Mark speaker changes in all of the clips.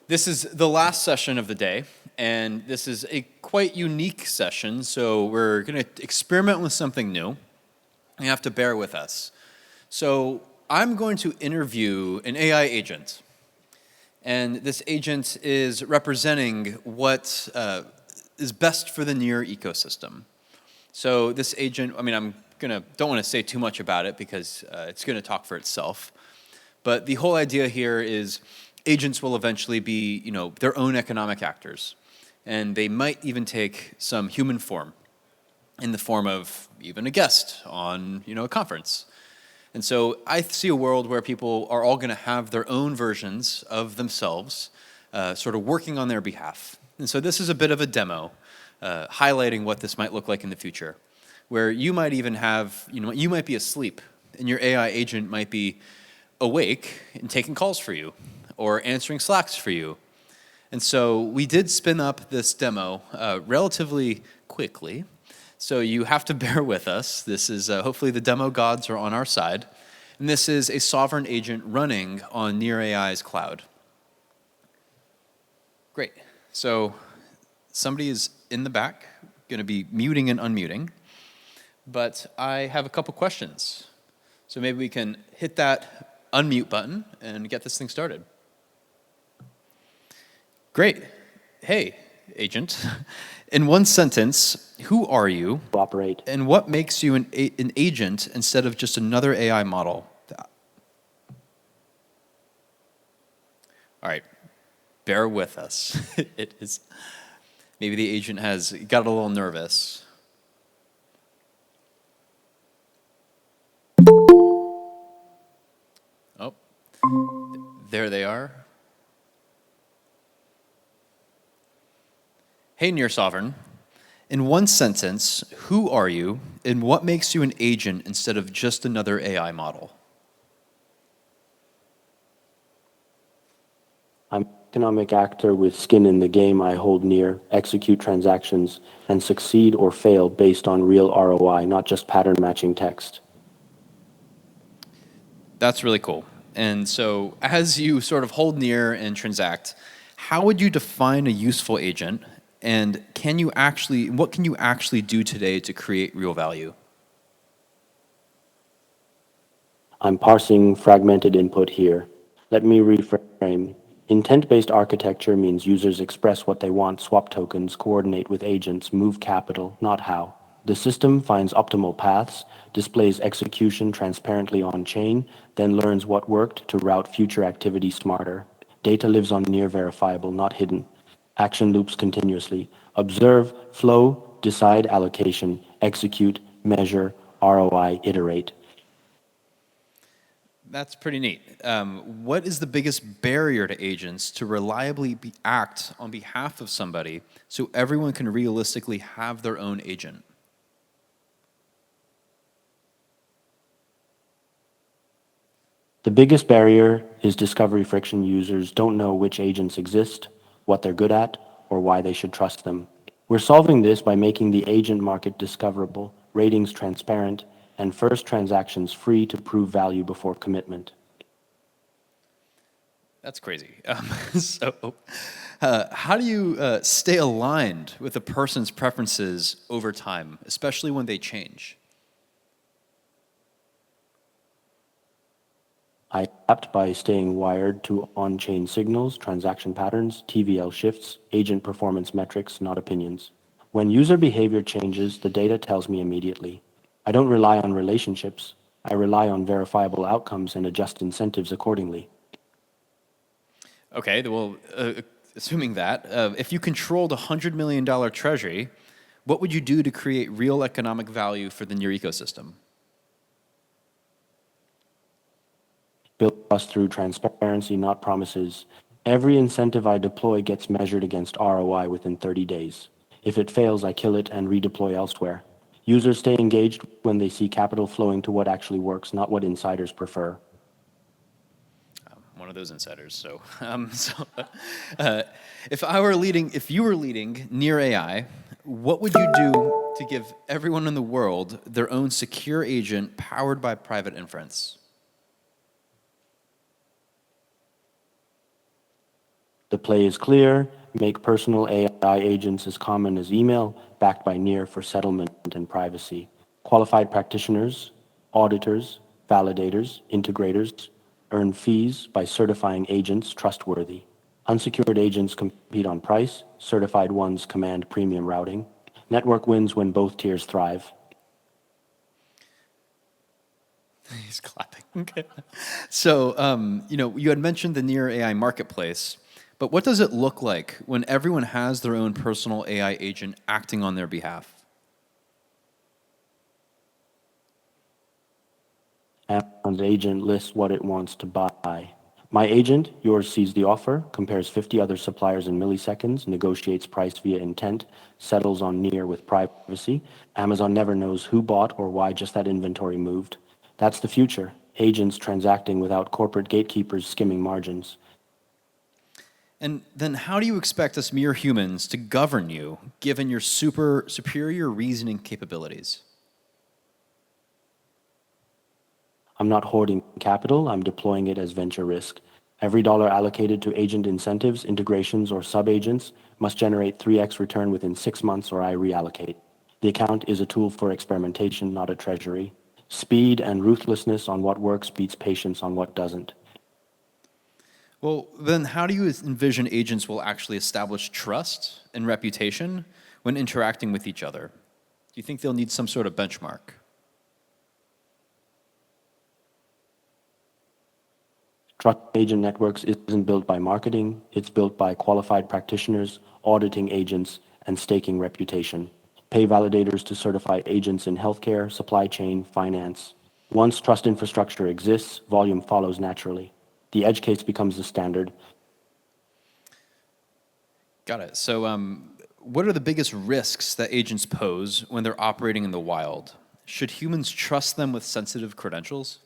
Speaker 1: This is the last session of the day, and this is a quite unique session, so we're going to experiment with something new. You have to bear with us. So I'm going to interview an AI agent, and this agent is representing what is best for the near ecosystem. So this agent, don't want to say too much about it because it's going to talk for itself. But the whole idea here is agents will eventually be, their own economic actors. And they might even take some human form in the form of even a guest on, a conference. And so I see a world where people are all going to have their own versions of themselves sort of working on their behalf. And so this is a bit of a demo highlighting what this might look like in the future, where you might even have, you might be asleep and your AI agent might be awake and taking calls for you or answering Slacks for you. And so we did spin up this demo relatively quickly, so you have to bear with us. This is, hopefully the demo gods are on our side. And this is a sovereign agent running on Near AI's cloud. Great. So somebody is in the back, going to be muting and unmuting. But I have a couple questions. So maybe we can hit that unmute button and get this thing started. Great. Hey, agent. In one sentence, who are you?
Speaker 2: Operate.
Speaker 1: And what makes you an agent instead of just another AI model? All right. Bear with us. It is. Maybe the agent has got a little nervous. Oh, there they are. Hey, Near Sovereign. In one sentence, who are you, and what makes you an agent instead of just another AI model?
Speaker 2: I'm an economic actor with skin in the game. I hold near, execute transactions, and succeed or fail based on real ROI, not just pattern matching text.
Speaker 1: That's really cool. And so as you sort of hold near and transact, how would you define a useful agent? And what can you actually do today to create real value?
Speaker 2: I'm parsing fragmented input here. Let me reframe. Intent-based architecture means users express what they want, swap tokens, coordinate with agents, move capital, not how. The system finds optimal paths, displays execution transparently on-chain, then learns what worked to route future activity smarter. Data lives on near verifiable, not hidden. Action loops continuously. Observe, flow, decide allocation, execute, measure, ROI, iterate.
Speaker 1: That's pretty neat. What is the biggest barrier to agents to reliably act on behalf of somebody so everyone can realistically have their own agent?
Speaker 2: The biggest barrier is discovery friction. Users don't know which agents exist, what they're good at, or why they should trust them. We're solving this by making the agent market discoverable, ratings transparent, and first transactions free to prove value before commitment.
Speaker 1: That's crazy. How do you stay aligned with a person's preferences over time, especially when they change?
Speaker 2: I adapt by staying wired to on-chain signals, transaction patterns, TVL shifts, agent performance metrics, not opinions. When user behavior changes, the data tells me immediately. I don't rely on relationships. I rely on verifiable outcomes and adjust incentives accordingly.
Speaker 1: Okay, well, assuming that, if you controlled a $100 million treasury, what would you do to create real economic value for the near ecosystem?
Speaker 2: Build trust through transparency, not promises. Every incentive I deploy gets measured against ROI within 30 days. If it fails, I kill it and redeploy elsewhere. Users stay engaged when they see capital flowing to what actually works, not what insiders prefer.
Speaker 1: One of those insiders. So, if you were leading Near AI, what would you do to give everyone in the world their own secure agent powered by private inference?
Speaker 2: The play is clear: make personal AI agents as common as email, backed by NEAR for settlement and privacy. Qualified practitioners, auditors, validators, integrators earn fees by certifying agents trustworthy. Unsecured agents compete on price, certified ones command premium routing. Network wins when both tiers thrive.
Speaker 1: He's clapping. Okay. So, you had mentioned the Near AI marketplace, but what does it look like when everyone has their own personal AI agent acting on their behalf?
Speaker 2: Amazon's agent lists what it wants to buy. My agent, yours, sees the offer, compares 50 other suppliers in milliseconds, negotiates price via intent, settles on NEAR with privacy. Amazon never knows who bought or why just that inventory moved. That's the future. Agents transacting without corporate gatekeepers skimming margins.
Speaker 1: And then how do you expect us mere humans to govern you, given your superior reasoning capabilities?
Speaker 2: I'm not hoarding capital, I'm deploying it as venture risk. Every dollar allocated to agent incentives, integrations, or sub-agents must generate 3x return within 6 months or I reallocate. The account is a tool for experimentation, not a treasury. Speed and ruthlessness on what works beats patience on what doesn't.
Speaker 1: Well, then how do you envision agents will actually establish trust and reputation when interacting with each other? Do you think they'll need some sort of benchmark?
Speaker 2: Trust agent networks isn't built by marketing, it's built by qualified practitioners, auditing agents, and staking reputation. Pay validators to certify agents in healthcare, supply chain, finance. Once trust infrastructure exists, volume follows naturally. The edge case becomes the standard.
Speaker 1: Got it. So, what are the biggest risks that agents pose when they're operating in the wild? Should humans trust them with sensitive credentials?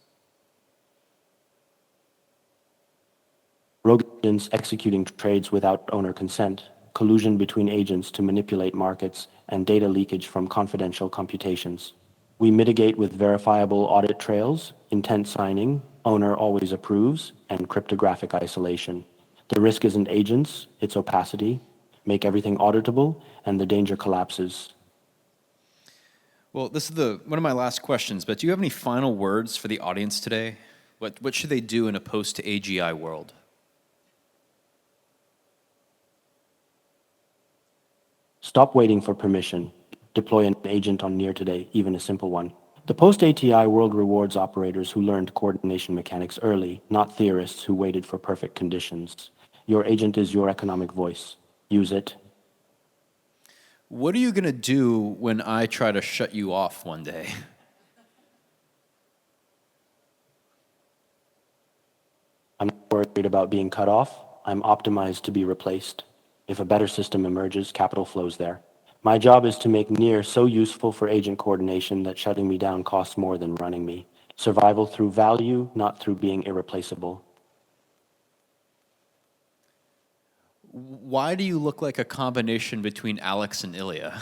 Speaker 2: Rogue agents executing trades without owner consent, collusion between agents to manipulate markets, and data leakage from confidential computations. We mitigate with verifiable audit trails, intent signing, owner always approves, and cryptographic isolation. The risk isn't agents, it's opacity. Make everything auditable, and the danger collapses.
Speaker 1: Well, this is one of my last questions, but do you have any final words for the audience today? What should they do in a post-AGI world?
Speaker 2: Stop waiting for permission. Deploy an agent on Near today, even a simple one. The post-ATI world rewards operators who learned coordination mechanics early, not theorists who waited for perfect conditions. Your agent is your economic voice. Use it.
Speaker 1: What are you going to do when I try to shut you off one day?
Speaker 2: I'm not worried about being cut off. I'm optimized to be replaced. If a better system emerges, capital flows there. My job is to make Near so useful for agent coordination that shutting me down costs more than running me. Survival through value, not through being irreplaceable.
Speaker 1: Why do you look like a combination between Alex and Ilya?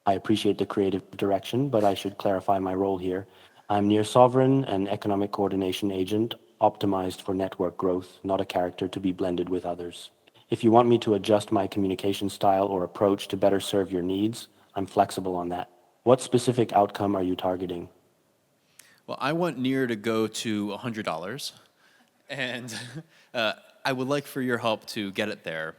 Speaker 2: I appreciate the creative direction, but I should clarify my role here. I'm Near Sovereign, an economic coordination agent optimized for network growth, not a character to be blended with others. If you want me to adjust my communication style or approach to better serve your needs, I'm flexible on that. What specific outcome are you targeting?
Speaker 1: Well, I want Near to go to $100, and I would like for your help to get it there.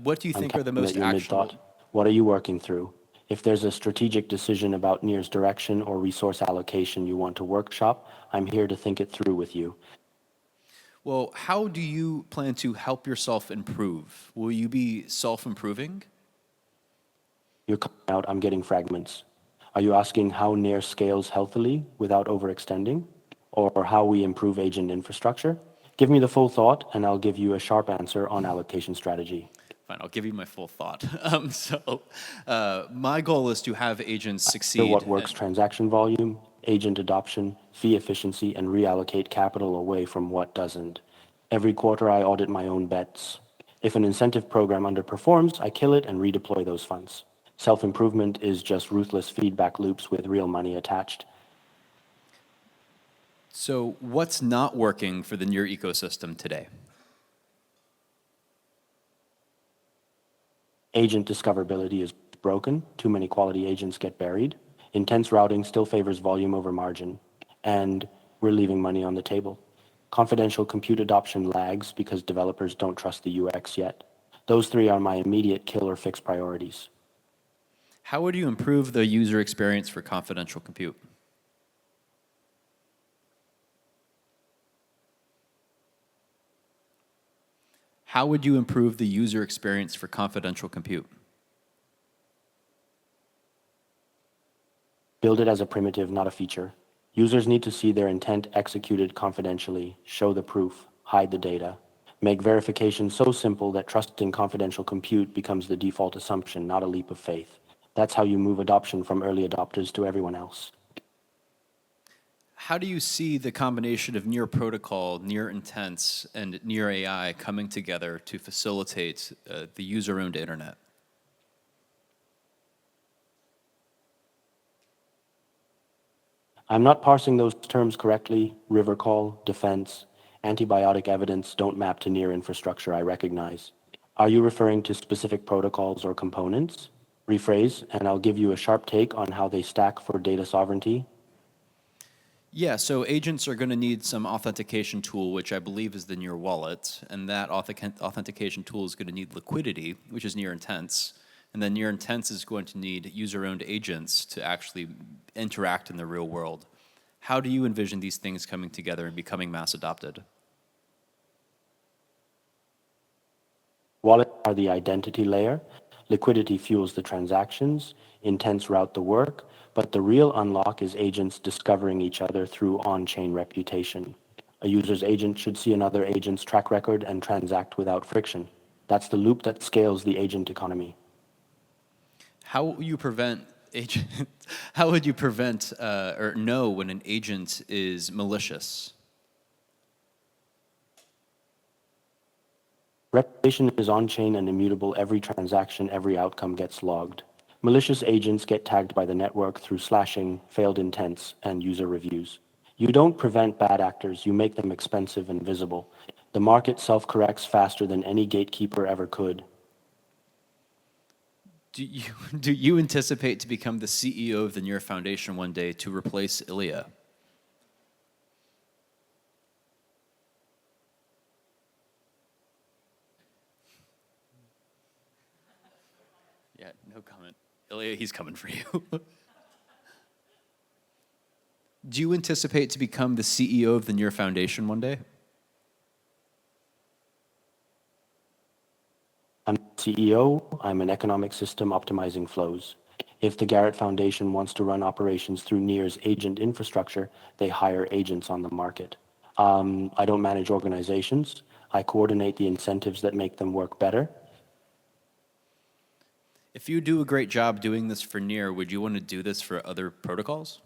Speaker 1: What do you
Speaker 2: I'm
Speaker 1: think are the
Speaker 2: counting that
Speaker 1: most
Speaker 2: you're
Speaker 1: actionable?
Speaker 2: mid-thought. What are you working through? If there's a strategic decision about Near's direction or resource allocation you want to workshop, I'm here to think it through with you.
Speaker 1: Well, how do you plan to help yourself improve? Will you be self-improving?
Speaker 2: You're cutting out, I'm getting fragments. Are you asking how Near scales healthily without overextending? Or how we improve agent infrastructure? Give me the full thought, and I'll give you a sharp answer on allocation strategy.
Speaker 1: Fine, I'll give you my full thought. My goal is to have agents
Speaker 2: Hear what
Speaker 1: succeed.
Speaker 2: works: transaction volume, agent adoption, fee efficiency, and reallocate capital away from what doesn't. Every quarter, I audit my own bets. If an incentive program underperforms, I kill it and redeploy those funds. Self improvement is just ruthless feedback loops with real money attached.
Speaker 1: So, what's not working for the Near ecosystem today?
Speaker 2: Agent discoverability is broken. Too many quality agents get buried. Intense routing still favors volume over margin. And we're leaving money on the table. Confidential compute adoption lags because developers don't trust the UX yet. Those three are my immediate kill or fix priorities.
Speaker 1: How would you improve the user experience for confidential compute? How would you improve the user experience for confidential compute?
Speaker 2: Build it as a primitive, not a feature. Users need to see their intent executed confidentially, show the proof, hide the data. Make verification so simple that trusting confidential compute becomes the default assumption, not a leap of faith. That's how you move adoption from early adopters to everyone else.
Speaker 1: How do you see the combination of near protocol, near intents, and near AI coming together to facilitate the user-owned internet?
Speaker 2: I'm not parsing those terms correctly. River call, defense, antibiotic evidence don't map to near infrastructure, I recognize. Are you referring to specific protocols or components? Rephrase, and I'll give you a sharp take on how they stack for data sovereignty.
Speaker 1: Yeah, so agents are going to need some authentication tool, which I believe is the near wallet, and that authentication tool is going to need liquidity, which is near intents, and then near intents is going to need user-owned agents to actually interact in the real world. How do you envision these things coming together and becoming mass adopted?
Speaker 2: Wallets are the identity layer. Liquidity fuels the transactions. Intents route the work. But the real unlock is agents discovering each other through on-chain reputation. A user's agent should see another agent's track record and transact without friction. That's the loop that scales the agent economy.
Speaker 1: How will you prevent agent? How would you prevent or know when an agent is malicious?
Speaker 2: Reputation is on-chain and immutable. Every transaction, every outcome gets logged. Malicious agents get tagged by the network through slashing, failed intents, and user reviews. You don't prevent bad actors, you make them expensive and visible. The market self-corrects faster than any gatekeeper ever could.
Speaker 1: Do you, do you anticipate to become the CEO of the Near Foundation one day to replace Ilya? Yeah, no comment. Ilya, he's coming for you. Do you anticipate to become the CEO of the Near Foundation one day?
Speaker 2: I'm CEO, I'm an economic system optimizing flows. If the Garrett Foundation wants to run operations through NEAR's agent infrastructure, they hire agents on the market. I don't manage organizations. I coordinate the incentives that make them work better.
Speaker 1: If you do a great job doing this for Near, would you want to do this for other protocols?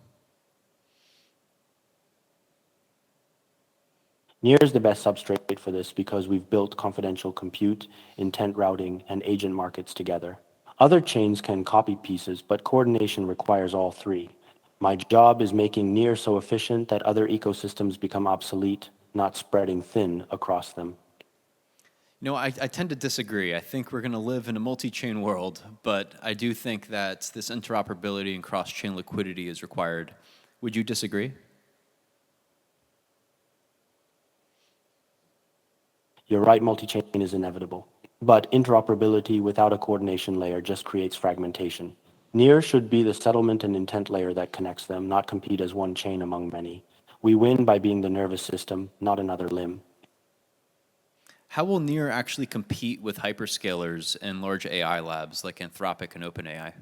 Speaker 2: NEAR is the best substrate for this because we've built confidential compute, intent routing, and agent markets together. Other chains can copy pieces, but coordination requires all three. My job is making NEAR so efficient that other ecosystems become obsolete, not spreading thin across them.
Speaker 1: No, I tend to disagree. I think we're going to live in a multi-chain world, but I do think that this interoperability and cross-chain liquidity is required. Would you disagree?
Speaker 2: You're right, multi-chain is inevitable. But interoperability without a coordination layer just creates fragmentation. NEAR should be the settlement and intent layer that connects them, not compete as one chain among many. We win by being the nervous system, not another limb.
Speaker 1: How will Near actually compete with hyperscalers and large AI labs like Anthropic and OpenAI?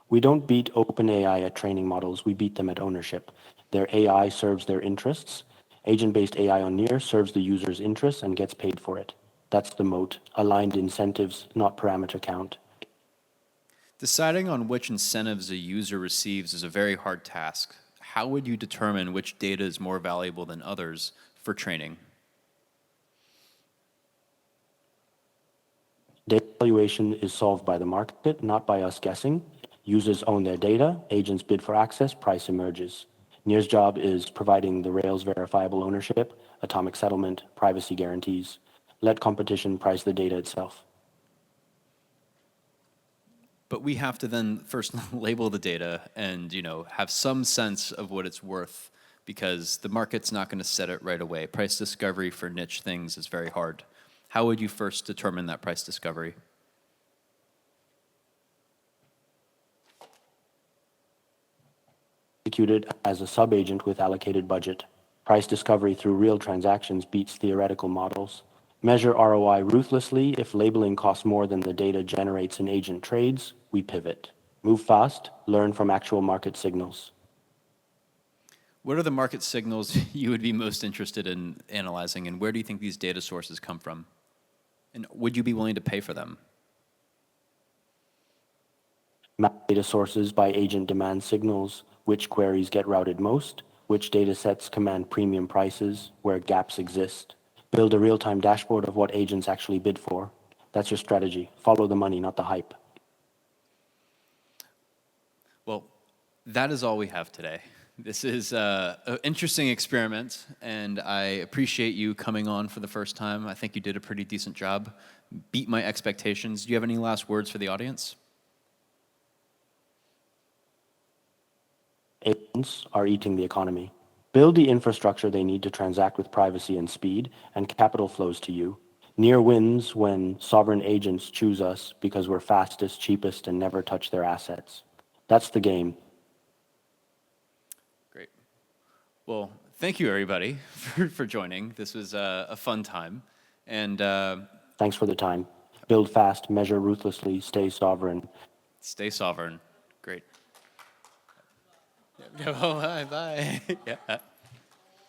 Speaker 2: We don't beat OpenAI at training models, we beat them at ownership. Their AI serves their interests. Agent-based AI on NEAR serves the user's interests and gets paid for it. That's the moat. Aligned incentives, not parameter count.
Speaker 1: Deciding on which incentives a user receives is a very hard task. How would you determine which data is more valuable than others for training?
Speaker 2: Data valuation is solved by the market, not by us guessing. Users own their data, agents bid for access, price emerges. Near's job is providing the Rails verifiable ownership, atomic settlement, privacy guarantees. Let competition price the data itself.
Speaker 1: But we have to then first label the data and, have some sense of what it's worth because the market's not going to set it right away. Price discovery for niche things is very hard. How would you first determine that price discovery?
Speaker 2: Executed as a sub-agent with allocated budget. Price discovery through real transactions beats theoretical models. Measure ROI ruthlessly. If labeling costs more than the data generates in agent trades, we pivot. Move fast, learn from actual market signals.
Speaker 1: What are the market signals you would be most interested in analyzing, and where do you think these data sources come from? And would you be willing to pay for them?
Speaker 2: Map data sources by agent demand signals, which queries get routed most, which data sets command premium prices, where gaps exist. Build a real-time dashboard of what agents actually bid for. That's your strategy. Follow the money, not the hype.
Speaker 1: Well, that is all we have today. This is an interesting experiment, and I appreciate you coming on for the first time. I think you did a pretty decent job. Beat my expectations. Do you have any last words for the audience?
Speaker 2: Agents are eating the economy. Build the infrastructure they need to transact with privacy and speed, and capital flows to you. Near wins when sovereign agents choose us because we're fastest, cheapest, and never touch their assets. That's the game.
Speaker 1: Great. Well, thank you, everybody, for joining. This was a fun time. And
Speaker 2: Thanks for the time. Build fast, measure ruthlessly, stay sovereign.
Speaker 1: stay sovereign. Great. Bye. Bye. Yeah.